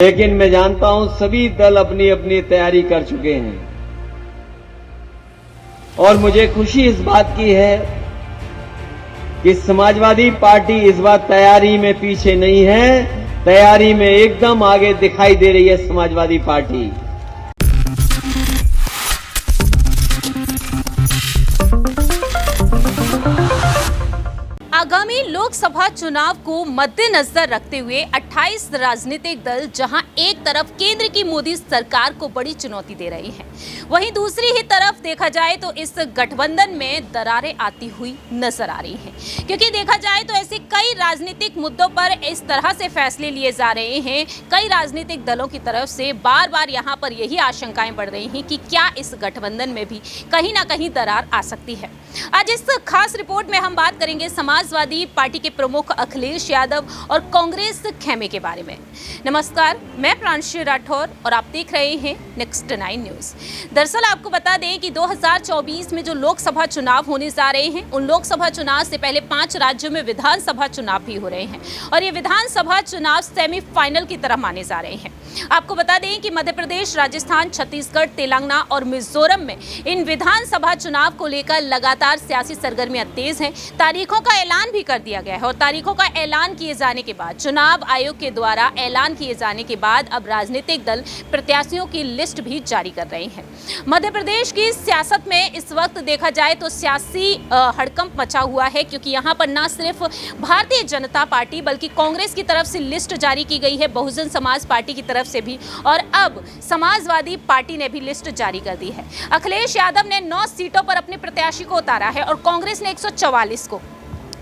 लेकिन मैं जानता हूं सभी दल अपनी अपनी तैयारी कर चुके हैं और मुझे खुशी इस बात की है कि समाजवादी पार्टी इस बार तैयारी में पीछे नहीं है, तैयारी में एकदम आगे दिखाई दे रही है समाजवादी पार्टी। आगामी लोकसभा चुनाव को मद्देनजर रखते हुए 28 राजनीतिक दल जहां एक तरफ केंद्र की मोदी सरकार को बड़ी चुनौती दे रही हैं, वहीं दूसरी ही तरफ देखा जाए तो इस गठबंधन में दरारें आती हुई नजर आ रही हैं। क्योंकि देखा जाए तो ऐसे कई राजनीतिक मुद्दों पर इस तरह से फैसले लिए जा रहे हैं, कई राजनीतिक दलों की तरफ से बार बार यहां पर यही आशंकाएं बढ़ रही हैं कि क्या इस गठबंधन में भी कहीं ना कहीं दरार आ सकती है। आज इस खास रिपोर्ट में हम बात करेंगे समाजवादी पार्टी के प्रमुख अखिलेश यादव और कांग्रेस खेमे के बारे में। नमस्कार, मैं प्रांशी राठौर और आप देख रहे हैं नेक्स्ट 9 न्यूज। दरअसल आपको बता दें कि 2024 में जो लोकसभा चुनाव होने जा रहे हैं, उन लोकसभा चुनाव से पहले 5 राज्यों में विधानसभा चुनाव भी हो रहे हैं और ये विधानसभा चुनाव सेमीफाइनल की तरह माने जा रहे हैं। आपको बता दें कि मध्य प्रदेश, राजस्थान, छत्तीसगढ़, तेलंगाना और मिजोरम में इन विधानसभा चुनाव को लेकर लगातार सियासी सरगर्मियां तेज हैं। तारीखों का ऐलान भी कर दिया गया है और तारीखों का ऐलान किए जाने के बाद, चुनाव आयोग के द्वारा ऐलान किए जाने के बाद अब राजनीतिक दल प्रत्याशियों की लिस्ट भी जारी कर रहे हैं। मध्य प्रदेश की सियासत में इस वक्त देखा जाए तो सियासी हड़कंप मचा हुआ है, क्योंकि यहाँ पर न सिर्फ भारतीय जनता पार्टी बल्कि कांग्रेस की तरफ से लिस्ट जारी की गई है, बहुजन समाज पार्टी की तरफ से भी, और अब समाजवादी पार्टी ने भी लिस्ट जारी कर दी है। अखिलेश यादव ने 9 सीटों पर अपने प्रत्याशी को उतारा है और कांग्रेस ने 144 को।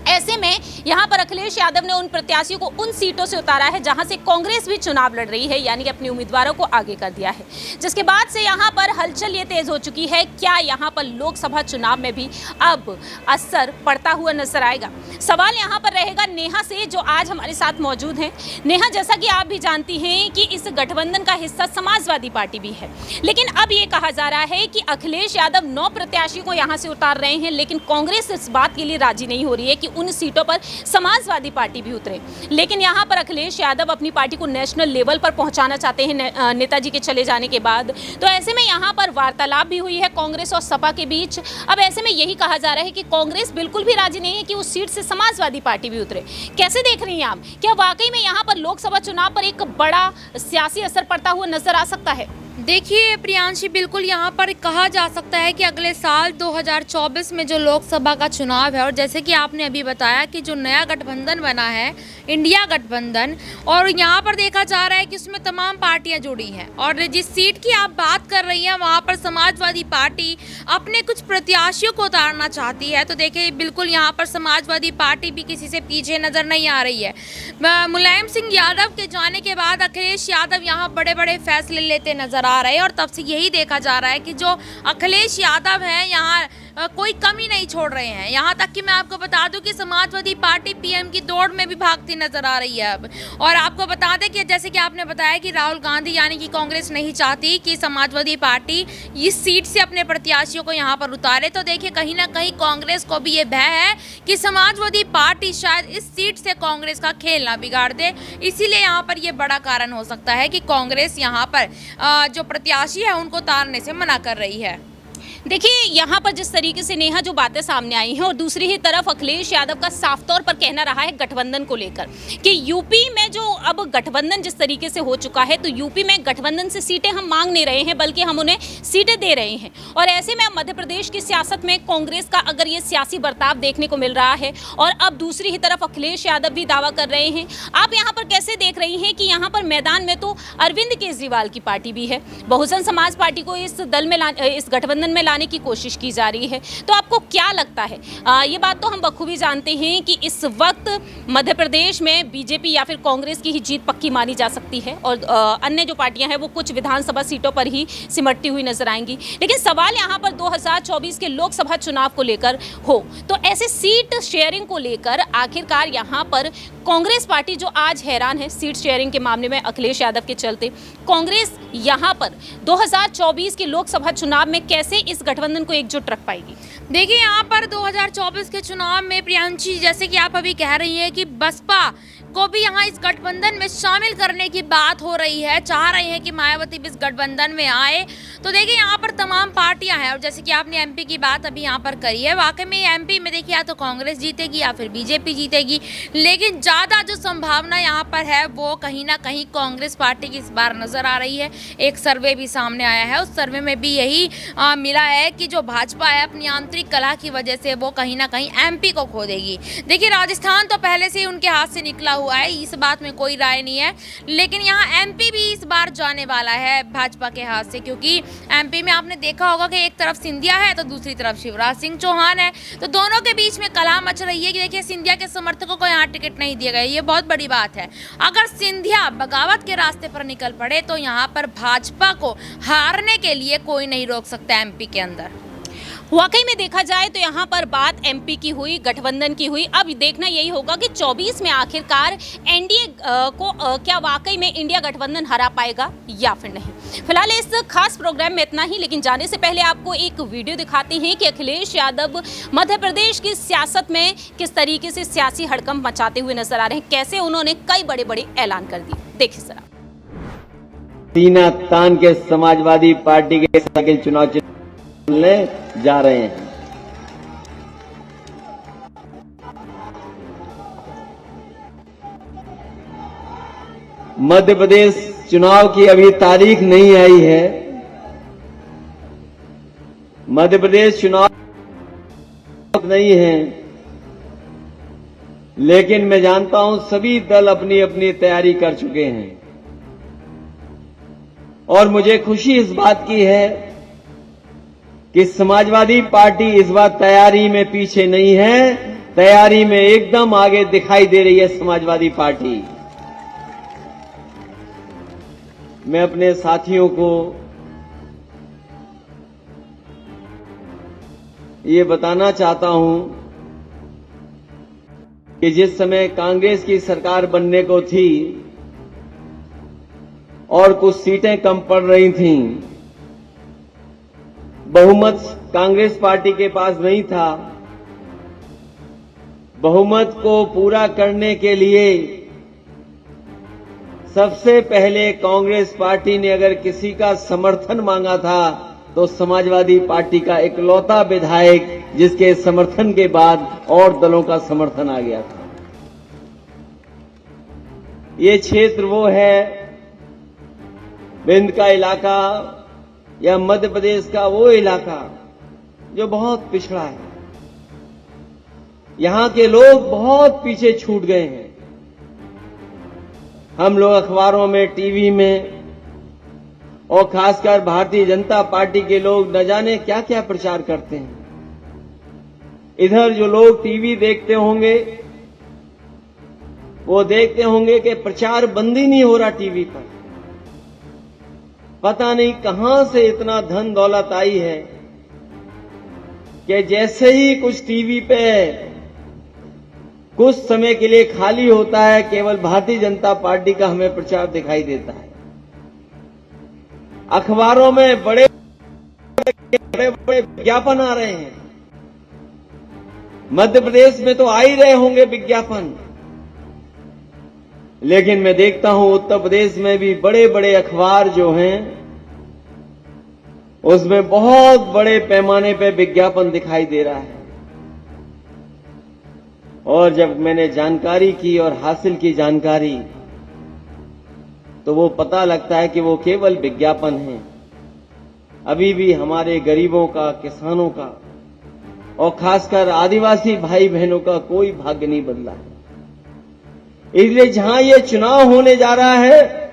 ऐसे में यहां पर अखिलेश यादव ने उन प्रत्याशियों को उन सीटों से उतारा है जहां से कांग्रेस भी चुनाव लड़ रही है, यानी कि अपने उम्मीदवारों को आगे कर दिया है, जिसके बाद से यहां पर हलचल ये तेज हो चुकी है। क्या यहां पर लोकसभा चुनाव में भी अब असर पड़ता हुआ नजर आएगा? सवाल यहां पर रहेगा नेहा से, जो आज हमारे साथ मौजूद हैं। नेहा, जैसा कि आप भी जानती हैं कि इस गठबंधन का हिस्सा समाजवादी पार्टी भी है, लेकिन अब ये कहा जा रहा है कि अखिलेश यादव 9 प्रत्याशी को यहां से उतार रहे हैं, लेकिन कांग्रेस इस बात के लिए राजी नहीं हो रही है कि उन सीटों पर समाजवादी पार्टी भी उतरे। लेकिन यहां पर अखिलेश यादव अपनी पार्टी को नेशनल लेवल पर पहुंचाना चाहते हैं नेताजी के चले जाने के बाद। तो ऐसे में यहां पर वार्तालाप भी हुई है कांग्रेस और सपा के बीच। अब ऐसे में यही कहा जा रहा है कि कांग्रेस बिल्कुल भी राजी नहीं है कि उस सीट से समाजवादी पार्टी भी उतरे। कैसे देख रही हैं आप? क्या वाकई में यहां पर लोकसभा चुनाव पर एक बड़ा सियासी असर पड़ता हुआ नजर आ सकता है? देखिए प्रियांशी, बिल्कुल यहाँ पर कहा जा सकता है कि अगले साल 2024 में जो लोकसभा का चुनाव है, और जैसे कि आपने अभी बताया कि जो नया गठबंधन बना है, इंडिया गठबंधन, और यहाँ पर देखा जा रहा है कि उसमें तमाम पार्टियाँ जुड़ी हैं, और जिस सीट की आप बात कर रही हैं वहाँ पर समाजवादी पार्टी अपने कुछ प्रत्याशियों को उतारना चाहती है। तो देखिए बिल्कुल यहाँ पर समाजवादी पार्टी भी किसी से पीछे नज़र नहीं आ रही है। मुलायम सिंह यादव के जाने के बाद अखिलेश यादव यहाँ बड़े बड़े फैसले लेते नजर आ रहे हैं, और तब से यही देखा जा रहा है कि जो अखिलेश यादव हैं यहाँ कोई कमी नहीं छोड़ रहे हैं। यहाँ तक कि मैं आपको बता दूं कि समाजवादी पार्टी पीएम की दौड़ में भी भागती नजर आ रही है अब। और आपको बता दें कि जैसे कि आपने बताया कि राहुल गांधी यानी कि कांग्रेस नहीं चाहती कि समाजवादी पार्टी इस सीट से अपने प्रत्याशियों को यहाँ पर उतारे। तो देखिए कहीं ना कहीं कांग्रेस को भी ये भय है कि समाजवादी पार्टी शायद इस सीट से कांग्रेस का खेल ना बिगाड़ दे, इसीलिए यहाँ पर ये बड़ा कारण हो सकता है कि कांग्रेस यहाँ पर जो प्रत्याशी है उनको उतारने से मना कर रही है। देखिए यहाँ पर जिस तरीके से नेहा जो बातें सामने आई हैं, और दूसरी ही तरफ अखिलेश यादव का साफ तौर पर कहना रहा है गठबंधन को लेकर कि यूपी में जो अब गठबंधन जिस तरीके से हो चुका है, तो यूपी में गठबंधन से सीटें हम मांग नहीं रहे हैं बल्कि हम उन्हें सीटें दे रहे हैं। और ऐसे में मध्य प्रदेश की सियासत में कांग्रेस का अगर ये सियासी बर्ताव देखने को मिल रहा है, और अब दूसरी ही तरफ अखिलेश यादव भी दावा कर रहे हैं, आप यहाँ पर कैसे देख रही हैं कि यहाँ पर मैदान में तो अरविंद केजरीवाल की पार्टी भी है, बहुजन समाज पार्टी को इस गठबंधन में लाने की कोशिश की जा रही है। तो आपको क्या लगता है? ये बात तो हम बखूबी जानते हैं कि इस वक्त मध्य प्रदेश में बीजेपी या फिर कांग्रेस की ही जीत पक्की मानी जा सकती है, और अन्य जो पार्टियां हैं वो कुछ विधानसभा सीटों पर ही सिमटती हुई नजर आएंगी। लेकिन सवाल यहाँ पर 2024 के लोकसभा चुनाव को लेकर हो, तो ऐसे सीट शेयरिंग को लेकर आखिरकार यहाँ पर कांग्रेस पार्टी जो आज हैरान है सीट शेयरिंग के मामले में अखिलेश यादव के चलते, कांग्रेस यहां पर 2024 के लोकसभा चुनाव में कैसे इस गठबंधन को एकजुट रख पाएगी? देखिए, यहाँ पर 2024 के चुनाव में प्रियांशी, जैसे कि आप अभी कह रही हैं कि बसपा को भी यहाँ इस गठबंधन में शामिल करने की बात हो रही है, चाह रहे हैं कि मायावती भी इस गठबंधन में आए। तो देखिए, यहाँ पर तमाम पार्टियां हैं और जैसे कि आपने एमपी की बात अभी यहाँ पर करी है, वाकई में एमपी में देखिए या तो कांग्रेस जीतेगी या फिर बीजेपी जीतेगी, लेकिन ज़्यादा जो संभावना यहाँ पर है वो कहीं ना कहीं कांग्रेस पार्टी की इस बार नजर आ रही है। एक सर्वे भी सामने आया है, उस सर्वे में भी यही मिला है कि जो भाजपा है अपनी आंतरिक कलह की वजह से वो कहीं ना कहीं एमपी को खो देगी। देखिए, राजस्थान तो पहले से ही उनके हाथ से निकला हुआ है, इस बात में कोई राय नहीं है, लेकिन यहाँ एमपी भी इस बार जाने वाला है भाजपा के हाथ से, क्योंकि एमपी में आपने देखा होगा कि एक तरफ सिंधिया है तो दूसरी तरफ शिवराज सिंह चौहान है, तो दोनों के बीच में कलह मच रही है कि देखिए सिंधिया के समर्थकों को यहाँ टिकट नहीं दिया गया। ये बहुत बड़ी बात है। अगर सिंधिया बगावत के रास्ते पर निकल पड़े तो यहाँ पर भाजपा को हारने के लिए कोई नहीं रोक सकता एमपी के अंदर। वाकई में देखा जाए तो यहाँ पर बात एमपी की हुई, गठबंधन की हुई। अब देखना यही होगा कि 24 में आखिरकार एनडीए को क्या वाकई में इंडिया गठबंधन हरा पाएगा या फिर नहीं। फिलहाल इस खास प्रोग्राम में इतना ही, लेकिन जाने से पहले आपको एक वीडियो दिखाते हैं कि अखिलेश यादव मध्य प्रदेश की सियासत में किस तरीके से सियासी हड़कंप मचाते हुए नजर आ रहे हैं, कैसे उन्होंने कई बड़े बड़े ऐलान कर दिए। देखिए जरा। सीना तान के समाजवादी पार्टी के साइकिल चुनाव जा रहे हैं। मध्य प्रदेश चुनाव की अभी तारीख नहीं आई है। मध्य प्रदेश चुनाव नहीं है, लेकिन मैं जानता हूं सभी दल अपनी अपनी तैयारी कर चुके हैं और मुझे खुशी इस बात की है कि समाजवादी पार्टी इस बार तैयारी में पीछे नहीं है, तैयारी में एकदम आगे दिखाई दे रही है समाजवादी पार्टी। मैं अपने साथियों को ये बताना चाहता हूं कि जिस समय कांग्रेस की सरकार बनने को थी और कुछ सीटें कम पड़ रही थीं, बहुमत कांग्रेस पार्टी के पास नहीं था। बहुमत को पूरा करने के लिए सबसे पहले कांग्रेस पार्टी ने अगर किसी का समर्थन मांगा था तो समाजवादी पार्टी का इकलौता विधायक, जिसके समर्थन के बाद और दलों का समर्थन आ गया था। ये क्षेत्र वो है, विंध्य का इलाका या मध्य प्रदेश का वो इलाका जो बहुत पिछड़ा है। यहां के लोग बहुत पीछे छूट गए हैं। हम लोग अखबारों में, टीवी में और खासकर भारतीय जनता पार्टी के लोग न जाने क्या क्या प्रचार करते हैं। इधर जो लोग टीवी देखते होंगे वो देखते होंगे कि प्रचार बंद ही नहीं हो रहा टीवी पर। पता नहीं कहां से इतना धन दौलत आई है कि जैसे ही कुछ टीवी पे कुछ समय के लिए खाली होता है, केवल भारतीय जनता पार्टी का हमें प्रचार दिखाई देता है। अखबारों में बड़े बड़े विज्ञापन आ रहे हैं। मध्य प्रदेश में तो आ ही रहे होंगे विज्ञापन, लेकिन मैं देखता हूं उत्तर प्रदेश में भी बड़े बड़े अखबार जो हैं उसमें बहुत बड़े पैमाने पर विज्ञापन दिखाई दे रहा है। और जब मैंने जानकारी की और हासिल की जानकारी, तो वो पता लगता है कि वो केवल विज्ञापन है। अभी भी हमारे गरीबों का, किसानों का और खासकर आदिवासी भाई बहनों का कोई भाग्य नहीं बदला है। इसलिए जहां ये चुनाव होने जा रहा है,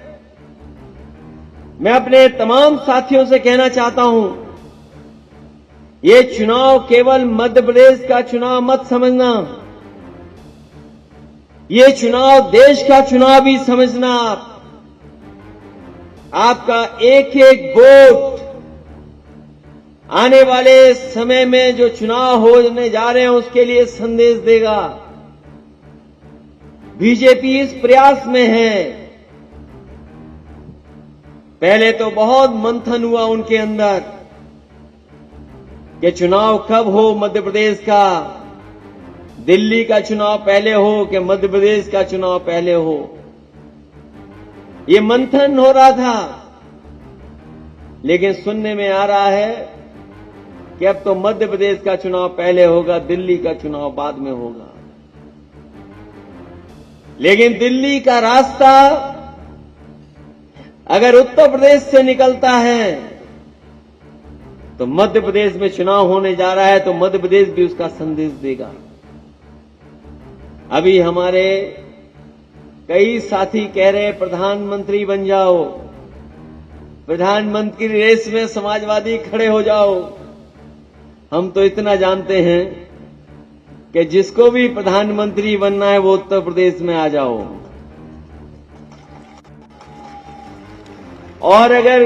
मैं अपने तमाम साथियों से कहना चाहता हूं, ये चुनाव केवल मध्य प्रदेश का चुनाव मत समझना, ये चुनाव देश का चुनाव भी समझना। आपका एक एक वोट आने वाले समय में जो चुनाव होने जा रहे हैं उसके लिए संदेश देगा। बीजेपी इस प्रयास में है। पहले तो बहुत मंथन हुआ उनके अंदर कि चुनाव कब हो मध्य प्रदेश का, दिल्ली का चुनाव पहले हो कि मध्य प्रदेश का चुनाव पहले हो, ये मंथन हो रहा था। लेकिन सुनने में आ रहा है कि अब तो मध्य प्रदेश का चुनाव पहले होगा, दिल्ली का चुनाव बाद में होगा। लेकिन दिल्ली का रास्ता अगर उत्तर प्रदेश से निकलता है तो मध्य प्रदेश में चुनाव होने जा रहा है, तो मध्य प्रदेश भी उसका संदेश देगा। अभी हमारे कई साथी कह रहे प्रधानमंत्री बन जाओ, प्रधानमंत्री रेस में समाजवादी खड़े हो जाओ। हम तो इतना जानते हैं कि जिसको भी प्रधानमंत्री बनना है वो उत्तर प्रदेश में आ जाओ। और अगर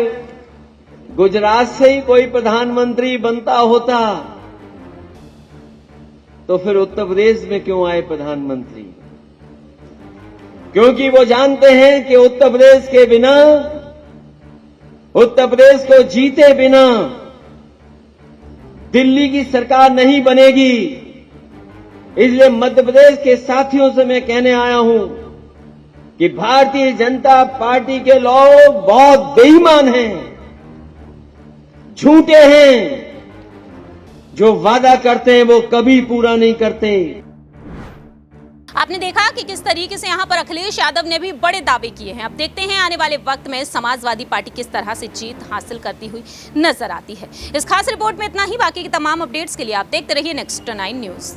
गुजरात से ही कोई प्रधानमंत्री बनता होता तो फिर उत्तर प्रदेश में क्यों आए प्रधानमंत्री? क्योंकि वो जानते हैं कि उत्तर प्रदेश के बिना, उत्तर प्रदेश को जीते बिना दिल्ली की सरकार नहीं बनेगी। इसलिए मध्य प्रदेश के साथियों से मैं कहने आया हूं कि भारतीय जनता पार्टी के लोग बहुत बेईमान हैं, झूठे हैं, जो वादा करते हैं वो कभी पूरा नहीं करते। आपने देखा कि किस तरीके से यहाँ पर अखिलेश यादव ने भी बड़े दावे किए हैं। अब देखते हैं आने वाले वक्त में समाजवादी पार्टी किस तरह से जीत हासिल करती हुई नजर आती है। इस खास रिपोर्ट में इतना ही। बाकी की तमाम अपडेट्स के लिए आप देखते रहिए नेक्स्ट 9 न्यूज।